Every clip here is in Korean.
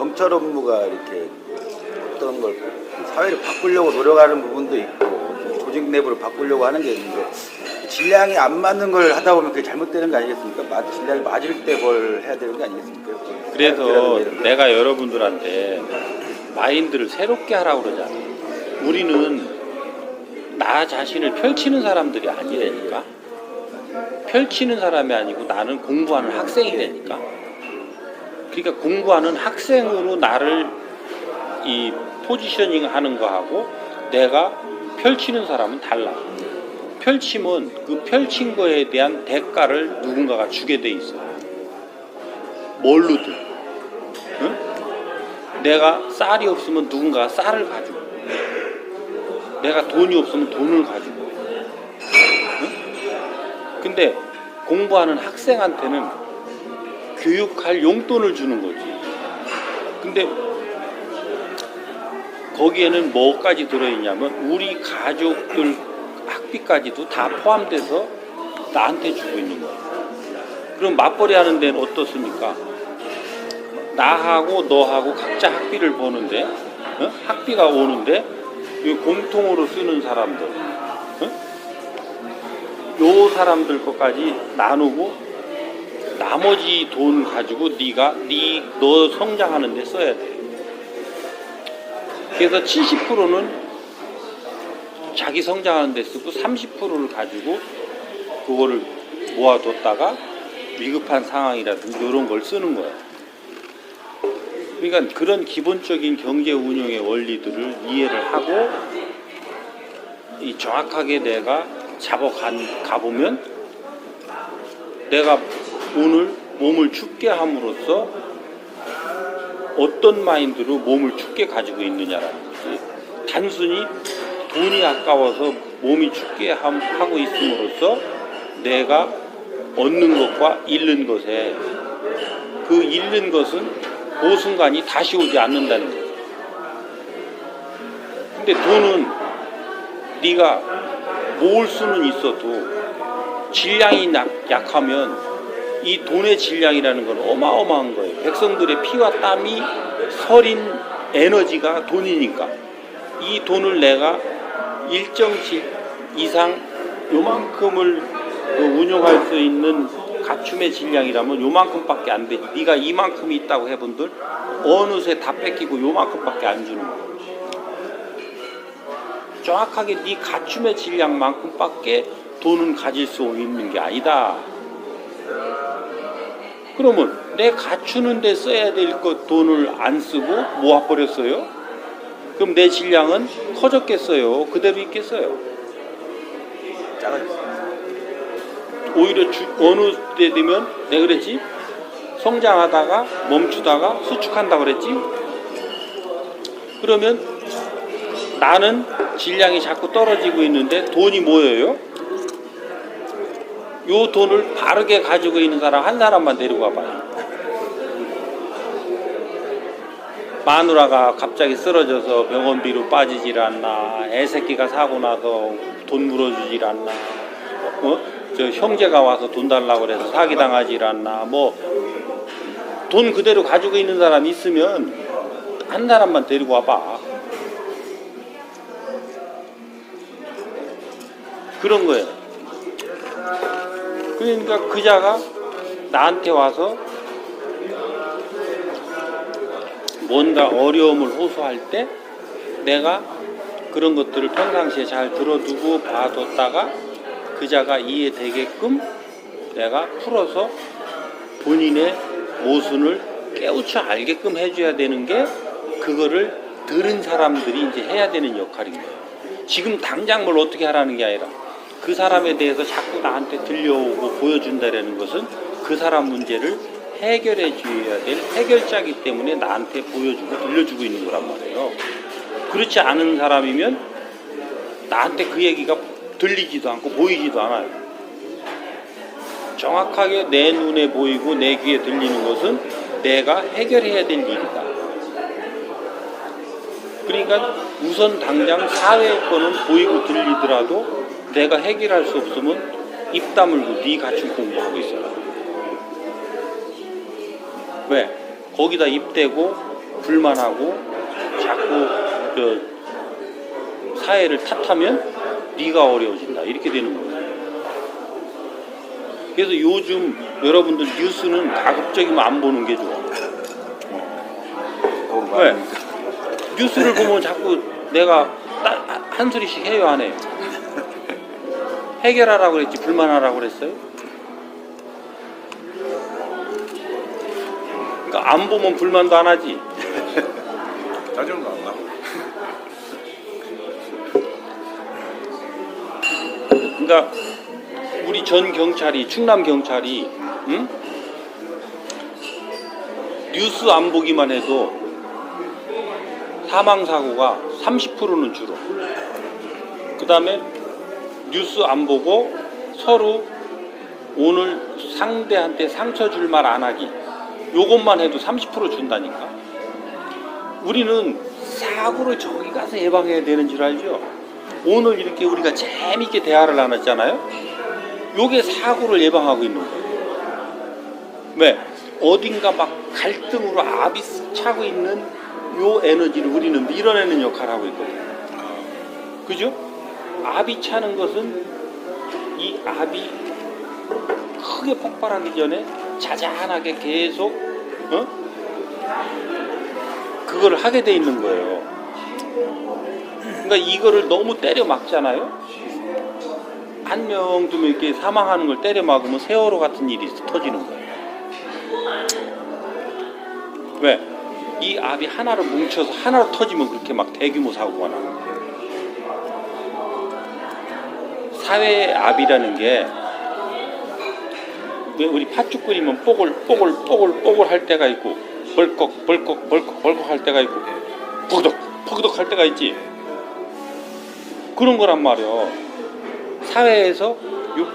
경찰 업무가 이렇게 어떤 걸 사회를 바꾸려고 노력하는 부분도 있고 조직 내부를 바꾸려고 하는 게 있는데 질량이 안 맞는 걸 하다 보면 그게 잘못되는 거 아니겠습니까? 질량이 맞을 때 뭘 해야 되는 거 아니겠습니까? 그래서 내가 여러분들한테 마인드를 새롭게 하라고 그러잖아. 우리는 나 자신을 펼치는 사람들이 아니라니까. 펼치는 사람이 아니고 나는 공부하는 학생이 되니까. 그러니까 공부하는 학생으로 나를 이 포지셔닝 하는 거하고 내가 펼치는 사람은 달라. 펼치면 그 펼친 거에 대한 대가를 누군가가 주게 돼 있어. 뭘로든. 응? 내가 쌀이 없으면 누군가가 쌀을 가지고, 내가 돈이 없으면 돈을 가지고. 응? 근데 공부하는 학생한테는 교육할 용돈을 주는 거지. 근데 거기에는 뭐까지 들어있냐면 우리 가족들 학비까지도 다 포함돼서 나한테 주고 있는 거야. 그럼 맞벌이 하는 데는 어떻습니까? 나하고 너하고 각자 학비를 버는데, 학비가 오는데 공통으로 쓰는 사람들, 요 사람들 것까지 나누고 나머지 돈 가지고 너 성장하는 데 써야 돼. 그래서 70%는 자기 성장하는 데 쓰고 30%를 가지고 그거를 모아뒀다가 위급한 상황이라든지 이런 걸 쓰는 거야. 그러니까 그런 기본적인 경제 운영의 원리들을 이해를 하고 정확하게 내가 가보면 내가 오늘 몸을 춥게 함으로써 어떤 마인드로 몸을 춥게 가지고 있느냐라는 거지. 단순히 돈이 아까워서 몸이 춥게 하고 있음으로써 내가 얻는 것과 잃는 것에 그 잃는 것은 그 순간이 다시 오지 않는다는 거죠. 근데 돈은 네가 모을 수는 있어도 질량이 약하면 이 돈의 질량이라는 건 어마어마한 거예요. 백성들의 피와 땀이 서린 에너지가 돈이니까 이 돈을 내가 일정 이상 요만큼을 운용할 수 있는 갖춤의 질량이라면 요만큼밖에 안 되지. 네가 이만큼이 있다고 해본들 어느새 다 뺏기고 요만큼밖에 안 주는 거야. 정확하게 네 갖춤의 질량만큼밖에 돈은 가질 수 있는 게 아니다. 그러면 내 갖추는 데 써야 될 것 돈을 안 쓰고 모아버렸어요? 그럼 내 질량은 커졌겠어요? 그대로 있겠어요? 작아졌어요. 오히려 어느 때 되면 내가 그랬지? 성장하다가 멈추다가 수축한다 그랬지? 그러면 나는 질량이 자꾸 떨어지고 있는데 돈이 모여요? 요 돈을 바르게 가지고 있는 사람 한 사람만 데리고 와봐요. 마누라가 갑자기 쓰러져서 병원비로 빠지질 않나, 애새끼가 사고 나서 돈 물어주질 않나, 저 형제가 와서 돈 달라고 그래서 사기당하질 않나, 돈 그대로 가지고 있는 사람 있으면 한 사람만 데리고 와봐. 그런 거예요. 그러니까 그자가 나한테 와서 뭔가 어려움을 호소할 때 내가 그런 것들을 평상시에 잘 들어두고 봐뒀다가 그자가 이해되게끔 내가 풀어서 본인의 모순을 깨우쳐 알게끔 해줘야 되는 게 그거를 들은 사람들이 이제 해야 되는 역할인 거예요. 지금 당장 뭘 어떻게 하라는 게 아니라 그 사람에 대해서 자꾸 나한테 들려오고 보여준다라는 것은 그 사람 문제를 해결해 줘야 될 해결자이기 때문에 나한테 보여주고 들려주고 있는 거란 말이에요. 그렇지 않은 사람이면 나한테 그 얘기가 들리지도 않고 보이지도 않아요. 정확하게 내 눈에 보이고 내 귀에 들리는 것은 내가 해결해야 될 일이다. 그러니까 우선 당장 사회의 거는 보이고 들리더라도 내가 해결할 수 없으면 입 다물고 네 갖춘 공부하고 있어라. 왜? 거기다 입 대고 불만하고 자꾸 저 사회를 탓하면 네가 어려워진다 이렇게 되는 거예요. 그래서 요즘 여러분들 뉴스는 가급적이면 안 보는 게 좋아. 왜? 뉴스를 보면 자꾸 내가 한 소리씩 해요, 안 해요? 해결하라고 그랬지 불만하라고 그랬어요? 그러니까 안 보면 불만도 안 하지. 짜증도 안 나고. 그러니까 우리 전 경찰이 충남 경찰이 응? 뉴스 안 보기만 해도 사망 사고가 30%는 줄어. 그 다음에 뉴스 안 보고 서로 오늘 상대한테 상처 줄 말 안 하기. 요것만 해도 30% 준다니까. 우리는 사고를 저기 가서 예방해야 되는 줄 알죠? 오늘 이렇게 우리가 재밌게 대화를 나눴잖아요. 요게 사고를 예방하고 있는 거예요. 왜? 어딘가 막 갈등으로 압이 차고 있는 요 에너지를 우리는 밀어내는 역할을 하고 있거든요. 그죠? 압이 차는 것은 이 압이 크게 폭발하기 전에 자잘하게 계속 그걸 하게 돼 있는 거예요. 그러니까 이거를 너무 때려 막잖아요. 한 명, 두 명 이렇게 사망하는 걸 때려 막으면 세월호 같은 일이 터지는 거예요. 왜? 이 압이 하나로 뭉쳐서 하나로 터지면 그렇게 막 대규모 사고가 나는 거예요. 사회의 압이라는 게 왜 우리 팥죽 끓이면 뽀글 할 때가 있고 벌컥 할 때가 있고 퍼그덕 할 때가 있지. 그런 거란 말이야. 사회에서 요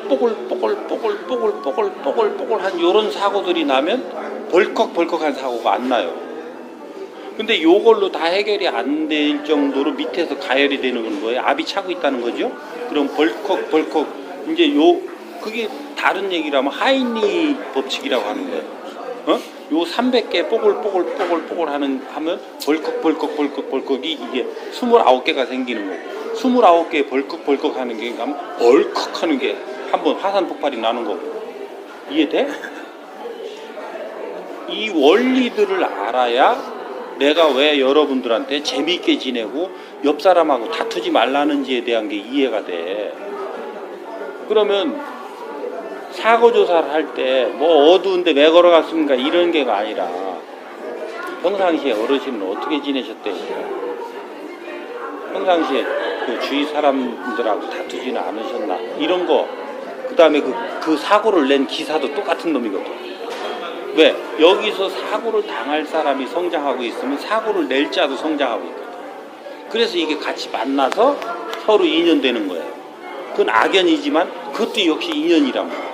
뽀글뽀글한 요런 사고들이 나면 벌컥한 사고가 안 나요. 근데 요걸로 다 해결이 안 될 정도로 밑에서 가열이 되는 거예요. 압이 차고 있다는 거죠. 그럼 벌컥 이제 그게 다른 얘기라면 하이니 법칙이라고 하는 거예요. 요 300개 뽀글 하면 벌컥이 이게 29개가 생기는 거고 29개 벌컥 하는 게 벌컥 하는 게 한번 화산 폭발이 나는 거고. 이해돼? 이 원리들을 알아야 내가 왜 여러분들한테 재미있게 지내고 옆 사람하고 다투지 말라는지에 대한 게 이해가 돼. 그러면 사고조사를 할 때 뭐 어두운데 왜 걸어갔습니까? 이런 게가 아니라 평상시에 어르신은 어떻게 지내셨대요? 평상시에 그 주위 사람들하고 다투지는 않으셨나? 이런 거. 그 다음에 그 사고를 낸 기사도 똑같은 놈이거든. 왜? 여기서 사고를 당할 사람이 성장하고 있으면 사고를 낼 자도 성장하고 있거든. 그래서 이게 같이 만나서 서로 인연되는 거예요. 그건 악연이지만 그것도 역시 인연이란 말이야.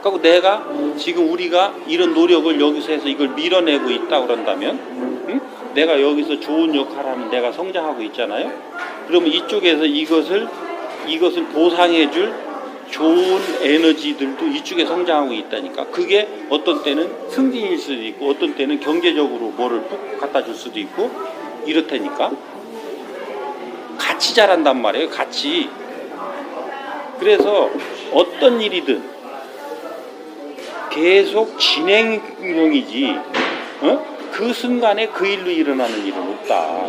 그리고 내가 지금 우리가 이런 노력을 여기서 해서 이걸 밀어내고 있다 그런다면 응? 내가 여기서 좋은 역할을 하면 내가 성장하고 있잖아요. 그러면 이쪽에서 이것을 보상해줄 좋은 에너지들도 이쪽에 성장하고 있다니까. 그게 어떤 때는 승진일 수도 있고 어떤 때는 경제적으로 뭐를 푹 갖다 줄 수도 있고 이렇다니까. 같이 자란단 말이에요. 같이. 그래서 어떤 일이든 계속 진행형이지 그 순간에 그 일로 일어나는 일은 없다.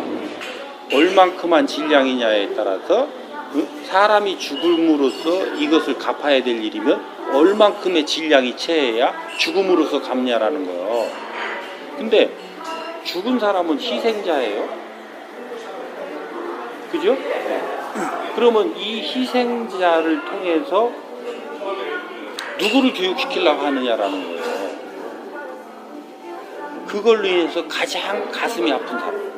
얼만큼한 질량이냐에 따라서 사람이 죽음으로써 이것을 갚아야 될 일이면 얼만큼의 질량이 채해야 죽음으로써 갚냐라는 거예요. 근데 죽은 사람은 희생자예요. 그죠? 그러면 이 희생자를 통해서 누구를 교육시키려고 하느냐라는 거예요. 그걸로 인해서 가장 가슴이 아픈 사람.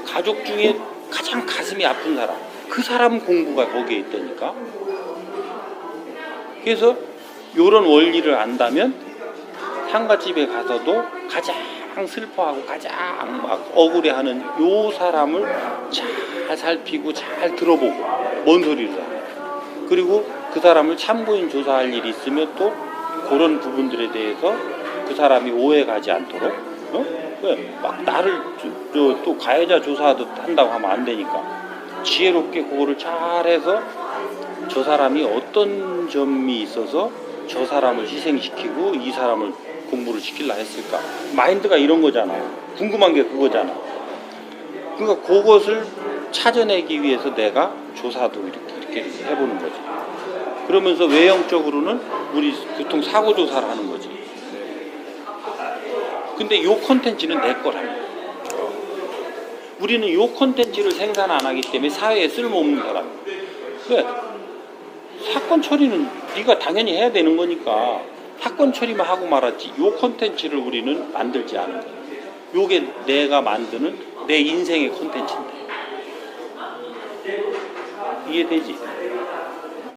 가족 중에 가장 가슴이 아픈 사람. 그 사람 공부가 거기에 있다니까. 그래서 이런 원리를 안다면 상가집에 가서도 가장 슬퍼하고 가장 막 억울해하는 요 사람을 잘 살피고 잘 들어보고 뭔 소리를 하냐. 그리고 그 사람을 참고인 조사할 일이 있으면 또 그런 부분들에 대해서 그 사람이 오해 가지 않도록 막 나를 또 가해자 조사하듯 한다고 하면 안 되니까 지혜롭게 그거를 잘해서 저 사람이 어떤 점이 있어서 저 사람을 희생시키고 이 사람을 공부를 시키려 했을까. 마인드가 이런 거잖아. 궁금한 게 그거잖아. 그러니까 그것을 찾아내기 위해서 내가 조사도 이렇게 해보는 거지. 그러면서 외형적으로는 우리 교통사고 조사를 하는 거지. 근데 요 콘텐츠는 내 거라는 거야. 우리는 요 콘텐츠를 생산 안 하기 때문에 사회에 쓸모없는 사람이야. 왜? 사건 처리는 네가 당연히 해야 되는 거니까 사건 처리만 하고 말았지 요 콘텐츠를 우리는 만들지 않은 거야. 요게 내가 만드는 내 인생의 콘텐츠인데 이해되지?